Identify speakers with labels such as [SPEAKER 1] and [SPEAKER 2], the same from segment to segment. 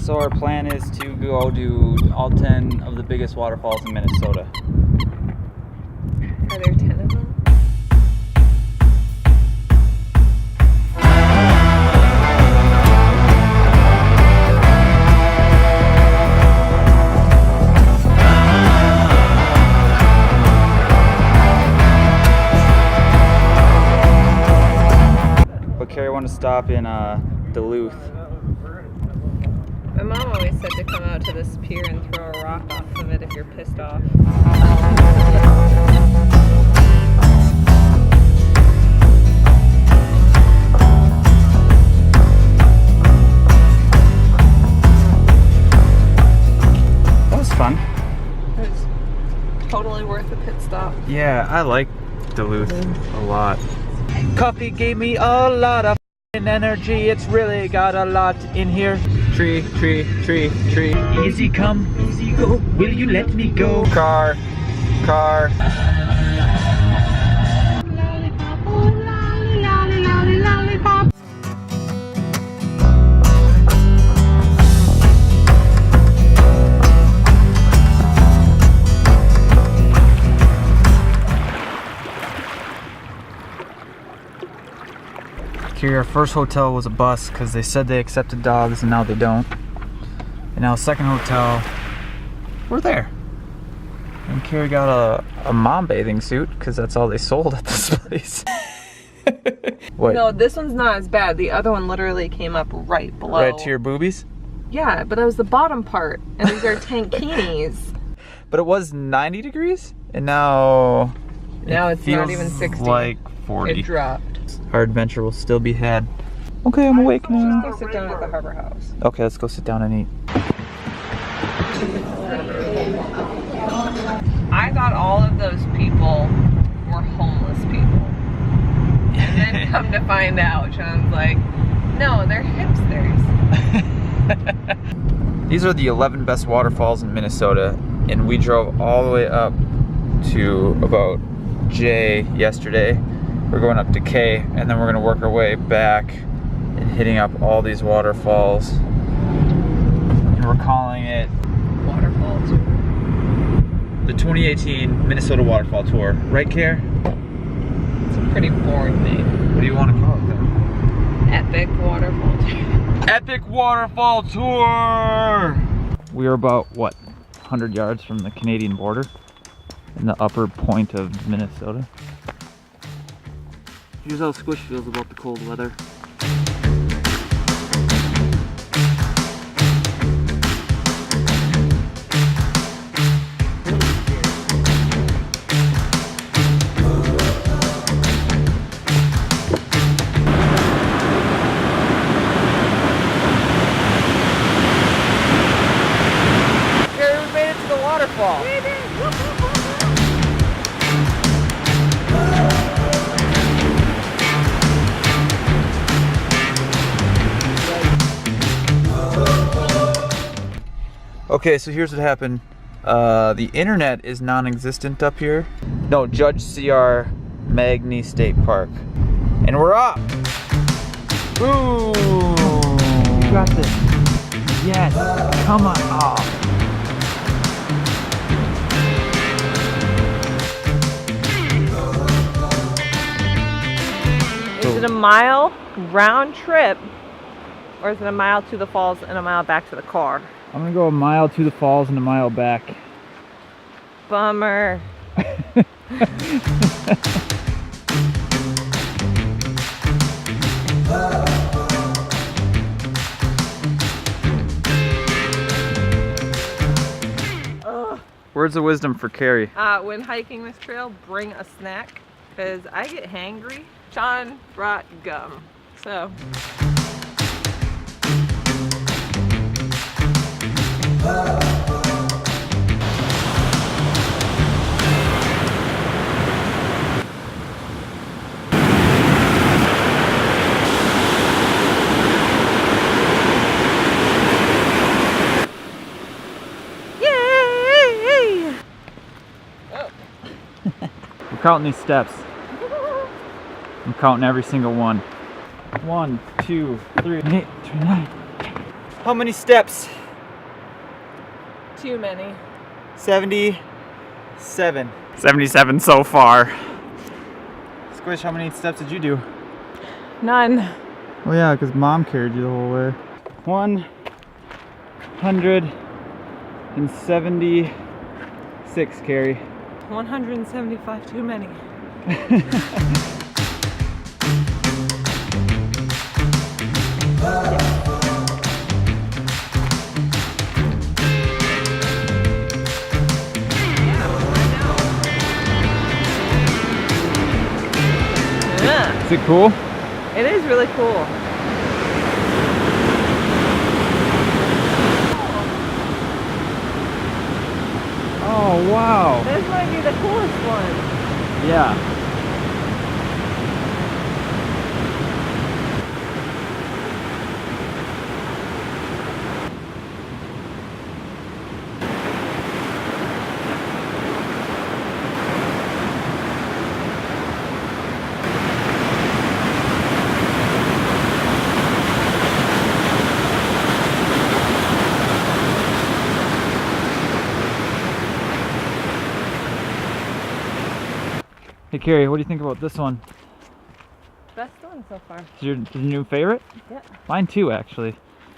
[SPEAKER 1] So our plan is to go do all 10 of the biggest waterfalls in Minnesota.
[SPEAKER 2] Are there 10 of them?
[SPEAKER 1] But Carrie wanted to stop in Duluth.
[SPEAKER 2] My mom always said to come out to this pier and throw a rock off of it if you're pissed off.
[SPEAKER 1] That was fun.
[SPEAKER 2] It was totally worth the pit stop.
[SPEAKER 1] Yeah, I like Duluth a lot. Coffee gave me a lot of energy. It's really got a lot in here. Tree, tree, tree, tree. Easy come, easy go. Will you let me go? Car, car.
[SPEAKER 2] Lollipop, oh lolly, lolly, lolly, lollipop.
[SPEAKER 1] Our first hotel was a bus because they said they accepted dogs and now they don't. And now second hotel, we're there. And Carrie got a mom bathing suit because that's all they sold at this place. What?
[SPEAKER 2] No, this one's not as bad. The other one literally came up right below.
[SPEAKER 1] Right to your boobies?
[SPEAKER 2] Yeah, but that was the bottom part. And these are tankinis.
[SPEAKER 1] But it was 90 degrees and now
[SPEAKER 2] It's not even 60.
[SPEAKER 1] Like 40.
[SPEAKER 2] It dropped.
[SPEAKER 1] Our adventure will still be had. Okay, I'm awake now.
[SPEAKER 2] Let's go sit down at the Harbor House.
[SPEAKER 1] Okay, let's go sit down and eat.
[SPEAKER 2] I thought all of those people were homeless people. And then come to find out, Sean's like, no, they're hipsters.
[SPEAKER 1] These are the 11 best waterfalls in Minnesota, and we drove all the way up to about J yesterday. We're going up to K, and then we're going to work our way back and hitting up all these waterfalls. And we're calling it
[SPEAKER 2] Waterfalls.
[SPEAKER 1] the 2018 Minnesota Waterfall Tour. Right, Care?
[SPEAKER 2] It's a pretty boring name.
[SPEAKER 1] What do you want to call it then?
[SPEAKER 2] Epic Waterfall Tour.
[SPEAKER 1] Epic Waterfall Tour! We are about, what, 100 yards from the Canadian border in the upper point of Minnesota. Here's how Squish feels about the cold weather.
[SPEAKER 2] Here, we made it to the waterfall.
[SPEAKER 1] Okay, so here's what happened. The internet is non-existent up here. No, Judge C.R. Magny State Park. And we're up! Ooh! You got this. Yes! Come on! Oh.
[SPEAKER 2] Is it a mile round trip, or is it a mile to the falls and a mile back to the car?
[SPEAKER 1] I'm gonna go a mile to the falls and a mile back.
[SPEAKER 2] Bummer.
[SPEAKER 1] Words of wisdom for Carrie.
[SPEAKER 2] When hiking this trail, bring a snack, because I get hangry. Sean brought gum, so.
[SPEAKER 1] I'm counting these steps. I'm counting every single one. 1, 2, 3, 8, 9. How many steps?
[SPEAKER 2] Too many.
[SPEAKER 1] 77. 77 so far. Squish, how many steps did you do?
[SPEAKER 2] None.
[SPEAKER 1] Oh yeah, because Mom carried you the whole way. 176, Carrie.
[SPEAKER 2] 175 too many.
[SPEAKER 1] Is it cool?
[SPEAKER 2] It is really cool.
[SPEAKER 1] Oh wow.
[SPEAKER 2] This might be the coolest one.
[SPEAKER 1] Yeah. Hey Carrie, what do you think about this one?
[SPEAKER 2] Best one so far.
[SPEAKER 1] Is your new favorite?
[SPEAKER 2] Yeah.
[SPEAKER 1] Mine too, actually.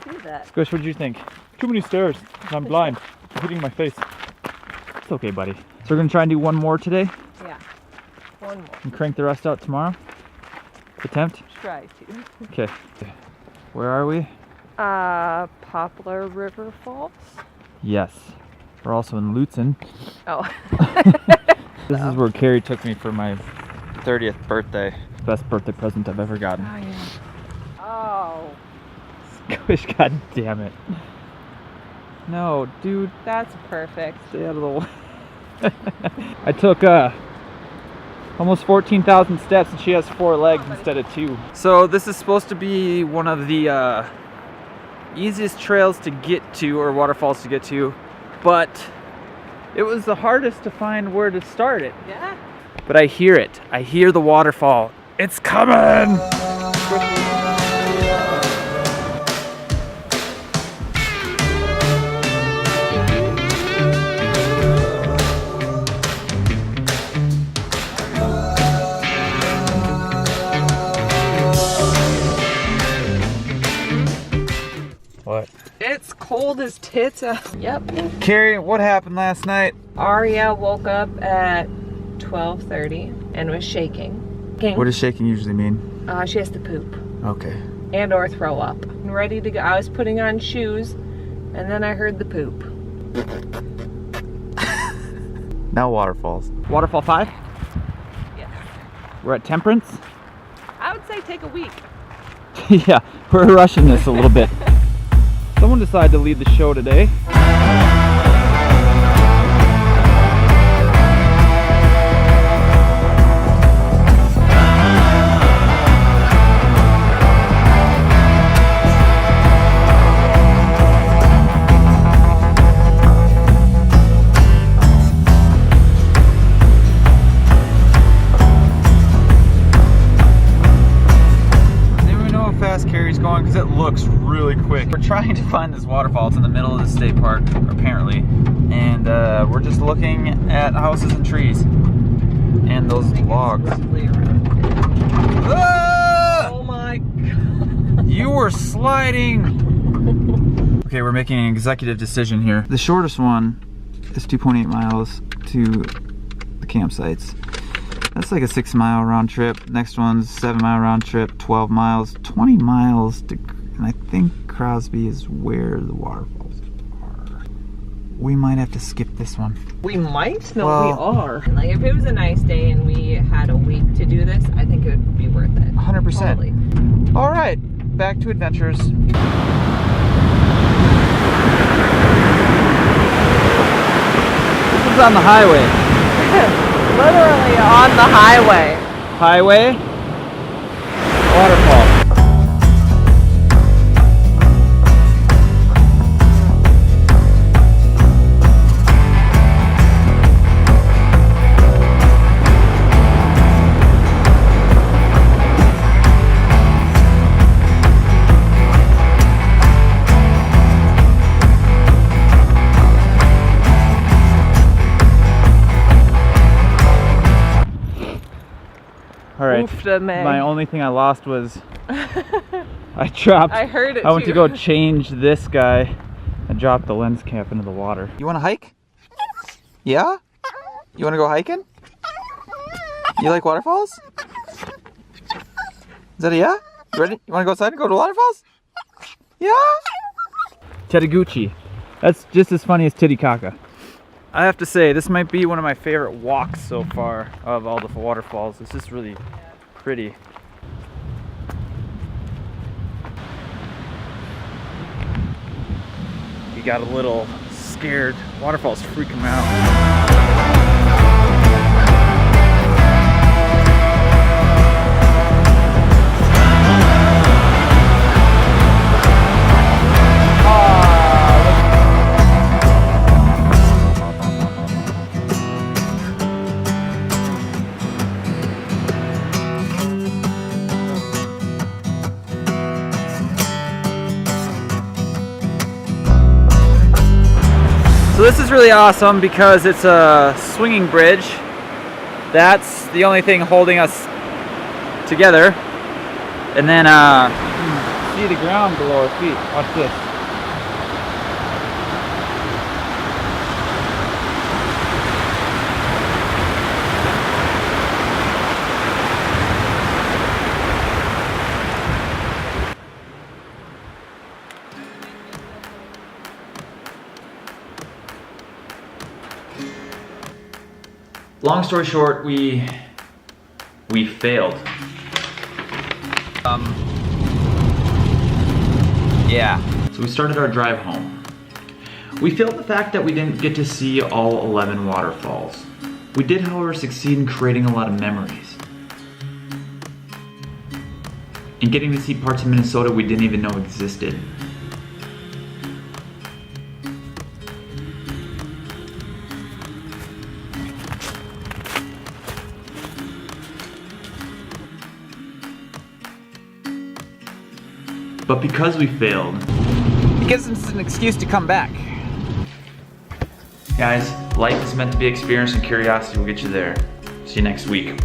[SPEAKER 2] Do that.
[SPEAKER 1] Squish, what did you think? Too many stairs. I'm blind. It's hitting my face. It's okay, buddy. So we're gonna try and do one more today
[SPEAKER 2] Yeah. One more.
[SPEAKER 1] and crank the rest out tomorrow. Attempt?
[SPEAKER 2] Try to.
[SPEAKER 1] Okay. Where are we?
[SPEAKER 2] Poplar River Falls.
[SPEAKER 1] Yes. We're also in Lutzen.
[SPEAKER 2] Oh.
[SPEAKER 1] This is where Carrie took me for my 30th birthday. Best birthday present I've ever gotten.
[SPEAKER 2] Oh, yeah. Oh.
[SPEAKER 1] Squish, god damn it. No, dude.
[SPEAKER 2] That's perfect.
[SPEAKER 1] Stay out of the way. I took almost 14,000 steps and she has 4 legs instead of 2. So this is supposed to be one of the easiest trails to get to, or waterfalls to get to, but it was the hardest to find where to start it.
[SPEAKER 2] Yeah.
[SPEAKER 1] But I hear it. I hear the waterfall. It's coming! What?
[SPEAKER 2] It's cold as tits out. Yep.
[SPEAKER 1] Carrie, what happened last night?
[SPEAKER 2] Aria woke up at 12:30 and was shaking.
[SPEAKER 1] What does shaking usually mean?
[SPEAKER 2] She has to poop
[SPEAKER 1] Okay.
[SPEAKER 2] and or throw up. Ready to go. I was putting on shoes and then I heard the poop.
[SPEAKER 1] Now waterfalls. Waterfall 5?
[SPEAKER 2] Yes.
[SPEAKER 1] We're at Temperance?
[SPEAKER 2] I would say take a week.
[SPEAKER 1] Yeah, we're rushing this a little bit. Someone decided to lead the show today. Carrie's going because it looks really quick. We're trying to find this waterfall. It's in the middle of the state park, apparently, and we're just looking at houses and trees and those logs. Ah!
[SPEAKER 2] Oh my god!
[SPEAKER 1] You were sliding. Okay, we're making an executive decision here. The shortest one is 2.8 miles to the campsites. That's like a 6-mile round trip. Next one's 7-mile round trip, 12 miles, 20 miles to, and I think Crosby is where the waterfalls are. We might have to skip this one.
[SPEAKER 2] We might? No, we are. Like if it was a nice day and we had a week to do this, I think it would be worth it.
[SPEAKER 1] 100%.
[SPEAKER 2] Totally.
[SPEAKER 1] All right, back to adventures. This is on the highway.
[SPEAKER 2] Literally on the highway.
[SPEAKER 1] Highway, waterfall. right. My only thing I lost was I dropped.
[SPEAKER 2] I heard it.
[SPEAKER 1] I went to go change this guy and dropped the lens cap into the water. You want to hike? Yeah? You want to go hiking? You like waterfalls? Is that a yeah? You ready? You want to go outside and go to waterfalls? Yeah? Tediguchi. That's just as funny as Titicaca. I have to say, this might be one of my favorite walks so far of all the waterfalls. It's just really pretty. He got a little scared. Waterfalls freak him out. So this is really awesome because it's a swinging bridge. That's the only thing holding us together. And then you can see the ground below our feet. Watch this. Long story short, we failed. Yeah. So we started our drive home. We failed the fact that we didn't get to see all 11 waterfalls. We did, however, succeed in creating a lot of memories. And getting to see parts of Minnesota we didn't even know existed. But because we failed, it gives us an excuse to come back. Guys, life is meant to be experienced and curiosity will get you there. See you next week.